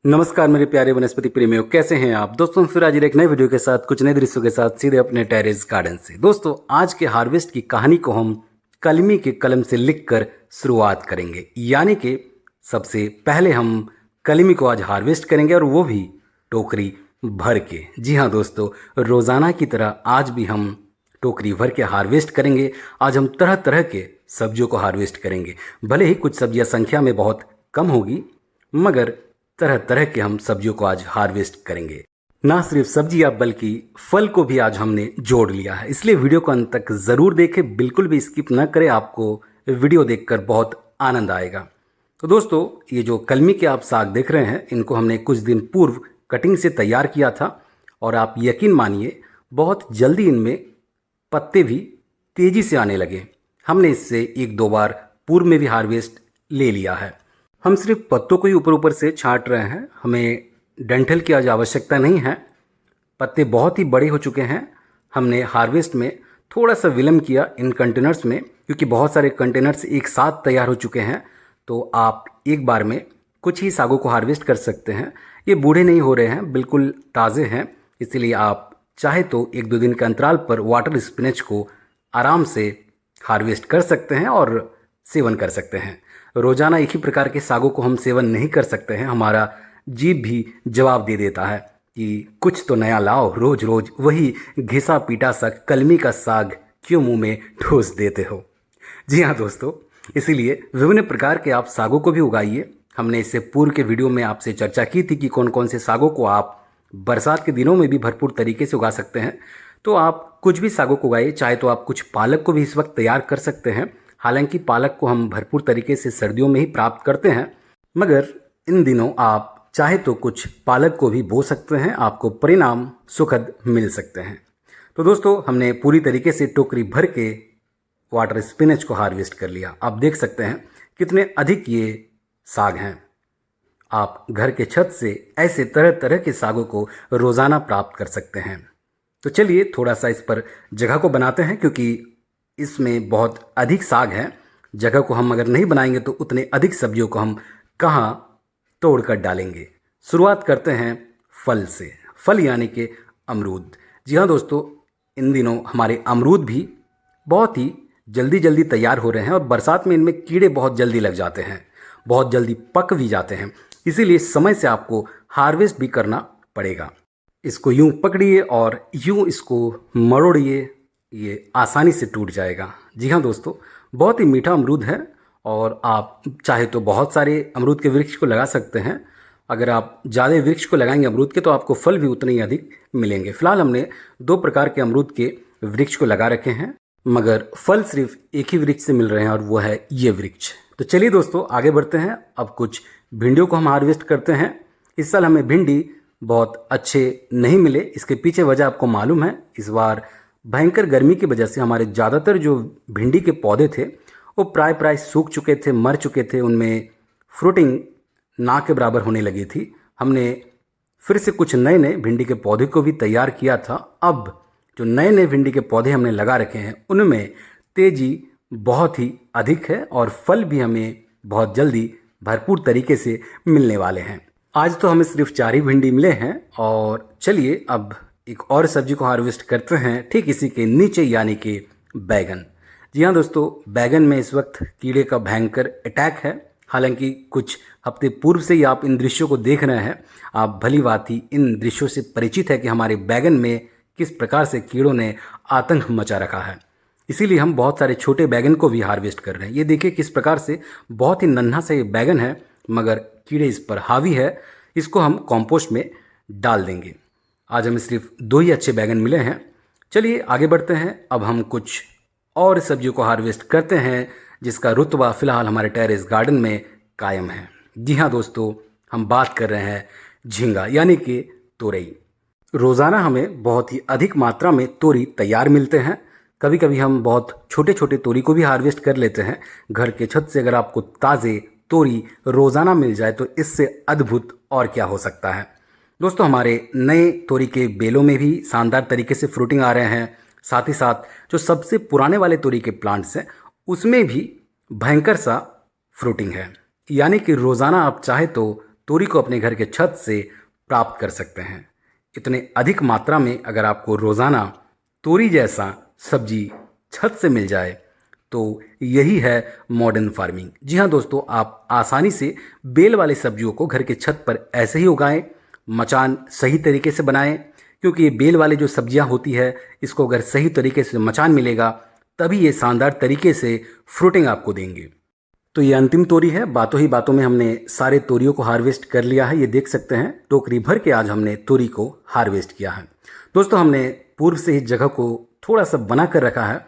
नमस्कार मेरे प्यारे वनस्पति प्रेमियों, कैसे हैं आप दोस्तों। फिर आज एक नए वीडियो के साथ कुछ नए दृश्यों के साथ सीधे अपने टेरेस गार्डन से। दोस्तों आज के हार्वेस्ट की कहानी को हम कलमी के कलम से लिखकर शुरुआत करेंगे, यानी कि सबसे पहले हम कलमी को आज हार्वेस्ट करेंगे और वो भी टोकरी भर के। जी हाँ दोस्तों, रोज़ाना की तरह आज भी हम टोकरी भर के हार्वेस्ट करेंगे। आज हम तरह तरह के सब्जियों को हार्वेस्ट करेंगे। भले ही कुछ सब्जियां संख्या में बहुत कम होगी, मगर तरह तरह के हम सब्जियों को आज हार्वेस्ट करेंगे। ना सिर्फ सब्जियां बल्कि फल को भी आज हमने जोड़ लिया है, इसलिए वीडियो को अंत तक ज़रूर देखें, बिल्कुल भी स्किप ना करें। आपको वीडियो देखकर बहुत आनंद आएगा। तो दोस्तों ये जो कलमी के आप साग देख रहे हैं, इनको हमने कुछ दिन पूर्व कटिंग से तैयार किया था और आप यकीन मानिए बहुत जल्दी इनमें पत्ते भी तेज़ी से आने लगे। हमने इससे एक दो बार पूर्व में भी हार्वेस्ट ले लिया है। हम सिर्फ पत्तों को ही ऊपर ऊपर से छांट रहे हैं, हमें डंठल की आज आवश्यकता नहीं है। पत्ते बहुत ही बड़े हो चुके हैं। हमने हार्वेस्ट में थोड़ा सा विलम्ब किया इन कंटेनर्स में, क्योंकि बहुत सारे कंटेनर्स एक साथ तैयार हो चुके हैं। तो आप एक बार में कुछ ही सागों को हार्वेस्ट कर सकते हैं। ये बूढ़े नहीं हो रहे हैं, बिल्कुल ताज़े हैं। इसीलिए आप चाहे तो एक दो दिन के अंतराल पर वाटर स्पिनच को आराम से हार्वेस्ट कर सकते हैं और सेवन कर सकते हैं। रोज़ाना एक ही प्रकार के सागों को हम सेवन नहीं कर सकते हैं। हमारा जीभ भी जवाब दे देता है कि कुछ तो नया लाओ, रोज़ रोज़ वही घिसा पीटा सा कलमी का साग क्यों मुंह में ठोस देते हो। जी हाँ दोस्तों, इसीलिए विभिन्न प्रकार के आप सागों को भी उगाइए। हमने इससे पूर्व के वीडियो में आपसे चर्चा की थी कि कौन कौन से सागों को आप बरसात के दिनों में भी भरपूर तरीके से उगा सकते हैं। तो आप कुछ भी सागों को उगाइए, चाहे तो आप कुछ पालक को भी इस वक्त तैयार कर सकते हैं। हालांकि पालक को हम भरपूर तरीके से सर्दियों में ही प्राप्त करते हैं, मगर इन दिनों आप चाहे तो कुछ पालक को भी बो सकते हैं, आपको परिणाम सुखद मिल सकते हैं। तो दोस्तों हमने पूरी तरीके से टोकरी भर के वाटर स्पिनच को हार्वेस्ट कर लिया। आप देख सकते हैं कितने अधिक ये साग हैं। आप घर के छत से ऐसे तरह तरह के सागों को रोज़ाना प्राप्त कर सकते हैं। तो चलिए थोड़ा सा इस पर जगह को बनाते हैं, क्योंकि इसमें बहुत अधिक साग है। जगह को हम अगर नहीं बनाएंगे तो उतने अधिक सब्जियों को हम कहाँ तोड़ कर डालेंगे। शुरुआत करते हैं फल से। फल यानी कि अमरूद। जी हाँ दोस्तों, इन दिनों हमारे अमरूद भी बहुत ही जल्दी जल्दी तैयार हो रहे हैं और बरसात में इनमें कीड़े बहुत जल्दी लग जाते हैं, बहुत जल्दी पक भी जाते हैं। इसीलिए समय से आपको हार्वेस्ट भी करना पड़ेगा। इसको यूं पकड़िए और यूं इसको मरोड़िए, ये आसानी से टूट जाएगा। जी हाँ दोस्तों, बहुत ही मीठा अमरूद है और आप चाहे तो बहुत सारे अमरूद के वृक्ष को लगा सकते हैं। अगर आप ज़्यादा वृक्ष को लगाएंगे अमरूद के, तो आपको फल भी उतने ही अधिक मिलेंगे। फिलहाल हमने दो प्रकार के अमरूद के वृक्ष को लगा रखे हैं, मगर फल सिर्फ एक ही वृक्ष से मिल रहे हैं और वो है ये वृक्ष। तो चलिए दोस्तों आगे बढ़ते हैं। अब कुछ भिंडियों को हम हार्वेस्ट करते हैं। इस साल हमें भिंडी बहुत अच्छे नहीं मिले। इसके पीछे वजह आपको मालूम है। इस बार भयंकर गर्मी की वजह से हमारे ज़्यादातर जो भिंडी के पौधे थे वो प्राय सूख चुके थे, मर चुके थे। उनमें फ्रूटिंग ना के बराबर होने लगी थी। हमने फिर से कुछ नए नए भिंडी के पौधे को भी तैयार किया था। अब जो नए नए भिंडी के पौधे हमने लगा रखे हैं उनमें तेज़ी बहुत ही अधिक है और फल भी हमें बहुत जल्दी भरपूर तरीके से मिलने वाले हैं। आज तो हमें सिर्फ 4 ही भिंडी मिले हैं और चलिए अब एक और सब्जी को हार्वेस्ट करते हैं ठीक इसी के नीचे, यानी कि बैगन। जी हाँ दोस्तों, बैगन में इस वक्त कीड़े का भयंकर अटैक है। हालांकि कुछ हफ्ते पूर्व से ही आप इन दृश्यों को देख रहे हैं। आप भली भांति इन दृश्यों से परिचित है कि हमारे बैगन में किस प्रकार से कीड़ों ने आतंक मचा रखा है। इसीलिए हम बहुत सारे छोटे बैगन को भी हार्वेस्ट कर रहे हैं। ये देखिए किस प्रकार से बहुत ही नन्हा सा ये बैगन है, मगर कीड़े इस पर हावी है। इसको हम कॉम्पोस्ट में डाल देंगे। आज हमें सिर्फ 2 ही अच्छे बैगन मिले हैं। चलिए आगे बढ़ते हैं। अब हम कुछ और सब्जियों को हार्वेस्ट करते हैं जिसका रुतबा फ़िलहाल हमारे टेरेस गार्डन में कायम है। जी हाँ दोस्तों, हम बात कर रहे हैं झींगा यानी कि तोरई। रोज़ाना हमें बहुत ही अधिक मात्रा में तोरी तैयार मिलते हैं। कभी कभी हम बहुत छोटे छोटे तोरी को भी हार्वेस्ट कर लेते हैं। घर के छत से अगर आपको ताज़े तोरी रोज़ाना मिल जाए तो इससे अद्भुत और क्या हो सकता है। दोस्तों हमारे नए तोरी के बेलों में भी शानदार तरीके से फ्रूटिंग आ रहे हैं। साथ ही साथ जो सबसे पुराने वाले तोरी के प्लांट्स हैं उसमें भी भयंकर सा फ्रूटिंग है। यानी कि रोज़ाना आप चाहे तो तोरी को अपने घर के छत से प्राप्त कर सकते हैं। इतने अधिक मात्रा में अगर आपको रोज़ाना तोरी जैसा सब्जी छत से मिल जाए तो यही है मॉडर्न फार्मिंग। जी हाँ दोस्तों, आप आसानी से बेल वाले सब्जियों को घर के छत पर ऐसे ही उगाएं, मचान सही तरीके से बनाएं, क्योंकि ये बेल वाले जो सब्जियां होती है इसको अगर सही तरीके से मचान मिलेगा तभी ये शानदार तरीके से फ्रूटिंग आपको देंगे। तो ये अंतिम तोरी है। बातों ही बातों में हमने सारे तोरियों को हार्वेस्ट कर लिया है। ये देख सकते हैं टोकरी भर के आज हमने तोरी को हार्वेस्ट किया है। दोस्तों, हमने पूर्व से ही जगह को थोड़ा सा बना कर रखा है,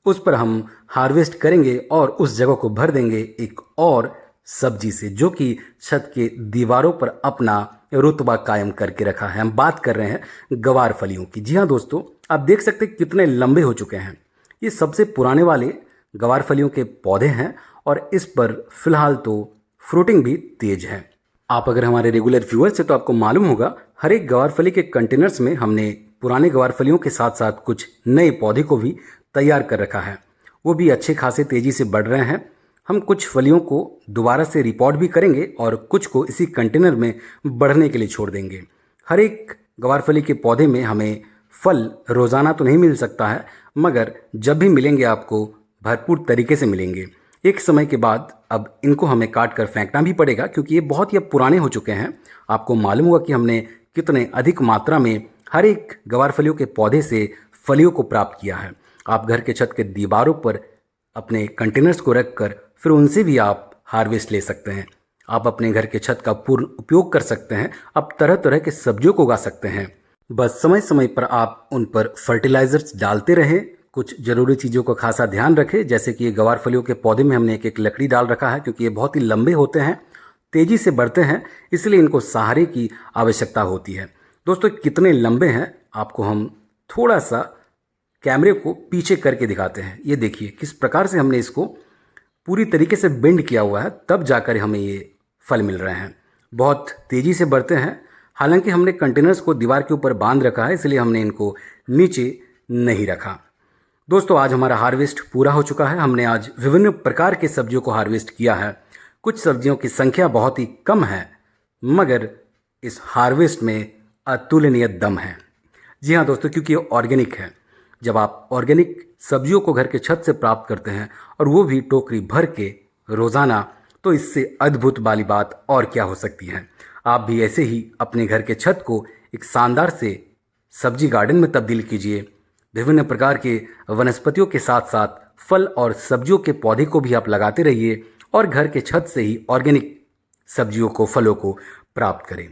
उस पर हम हार्वेस्ट करेंगे और उस जगह को भर देंगे एक और सब्जी से जो कि छत के दीवारों पर अपना रुतबा कायम करके रखा है। हम बात कर रहे हैं गवार फलियों की। जी हाँ दोस्तों, आप देख सकते हैं कितने लंबे हो चुके हैं। ये सबसे पुराने वाले गवार फलियों के पौधे हैं और इस पर फिलहाल तो फ्रूटिंग भी तेज है। आप अगर हमारे रेगुलर व्यूअर्स हैं तो आपको मालूम होगा हर एक गवार फली के कंटेनर्स में हमने पुराने गवार फलियों के साथ साथ कुछ नए पौधे को भी तैयार कर रखा है। वो भी अच्छे खासे तेज़ी से बढ़ रहे हैं। हम कुछ फलियों को दोबारा से रिपोर्ट भी करेंगे और कुछ को इसी कंटेनर में बढ़ने के लिए छोड़ देंगे। हर एक गवार फली के पौधे में हमें फल रोज़ाना तो नहीं मिल सकता है, मगर जब भी मिलेंगे आपको भरपूर तरीके से मिलेंगे। एक समय के बाद अब इनको हमें काट कर फेंकना भी पड़ेगा क्योंकि ये बहुत ही अब पुराने हो चुके हैं। आपको मालूम होगा कि हमने कितने अधिक मात्रा में हर एक गवार फलियों के पौधे से फलियों को प्राप्त किया है। आप घर के छत के दीवारों पर अपने कंटेनर्स को रखकर फिर उनसे भी आप हार्वेस्ट ले सकते हैं। आप अपने घर के छत का पूर्ण उपयोग कर सकते हैं। आप तरह तरह के सब्जियों को उगा सकते हैं। बस समय समय पर आप उन पर फर्टिलाइजर्स डालते रहें। कुछ ज़रूरी चीज़ों का खासा ध्यान रखें, जैसे कि ये गवार फलियों के पौधे में हमने एक एक लकड़ी डाल रखा है क्योंकि ये बहुत ही लंबे होते हैं, तेज़ी से बढ़ते हैं, इसलिए इनको सहारे की आवश्यकता होती है। दोस्तों, कितने लंबे हैं आपको हम थोड़ा सा कैमरे को पीछे करके दिखाते हैं। ये देखिए किस प्रकार से हमने इसको पूरी तरीके से बेंड किया हुआ है, तब जाकर हमें ये फल मिल रहे हैं। बहुत तेज़ी से बढ़ते हैं। हालांकि हमने कंटेनर्स को दीवार के ऊपर बांध रखा है, इसलिए हमने इनको नीचे नहीं रखा। दोस्तों, आज हमारा हार्वेस्ट पूरा हो चुका है। हमने आज विभिन्न प्रकार के सब्जियों को हार्वेस्ट किया है। कुछ सब्जियों की संख्या बहुत ही कम है, मगर इस हार्वेस्ट में अतुलनीय दम है। जी हाँ दोस्तों, क्योंकि ये ऑर्गेनिक है। जब आप ऑर्गेनिक सब्जियों को घर के छत से प्राप्त करते हैं और वो भी टोकरी भर के रोज़ाना, तो इससे अद्भुत वाली बात और क्या हो सकती है। आप भी ऐसे ही अपने घर के छत को एक शानदार से सब्जी गार्डन में तब्दील कीजिए। विभिन्न प्रकार के वनस्पतियों के साथ साथ फल और सब्जियों के पौधे को भी आप लगाते रहिए और घर के छत से ही ऑर्गेनिक सब्जियों को, फलों को प्राप्त करें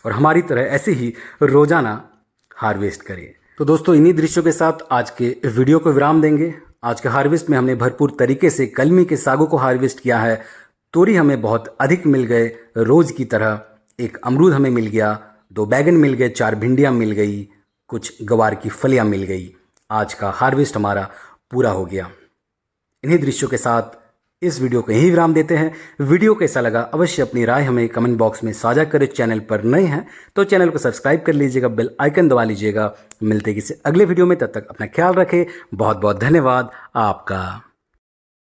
और हमारी तरह ऐसे ही रोज़ाना हार्वेस्ट करें। तो दोस्तों, इन्हीं दृश्यों के साथ आज के वीडियो को विराम देंगे। आज के हार्वेस्ट में हमने भरपूर तरीके से कलमी के सागों को हार्वेस्ट किया है। तोरी हमें बहुत अधिक मिल गए रोज़ की तरह। एक अमरूद हमें मिल गया, 2 बैगन मिल गए, 4 भिंडियाँ मिल गई, कुछ गवार की फलियाँ मिल गई। आज का हार्वेस्ट हमारा पूरा हो गया। इन्हीं दृश्यों के साथ इस वीडियो को यहीं विराम देते हैं। वीडियो कैसा लगा अवश्य अपनी राय हमें कमेंट बॉक्स में साझा करें। चैनल पर नए हैं तो चैनल को सब्सक्राइब कर लीजिएगा, बेल आइकन दबा लीजिएगा। मिलते हैं किसी अगले वीडियो में, तब तक अपना ख्याल रखें। बहुत बहुत धन्यवाद आपका।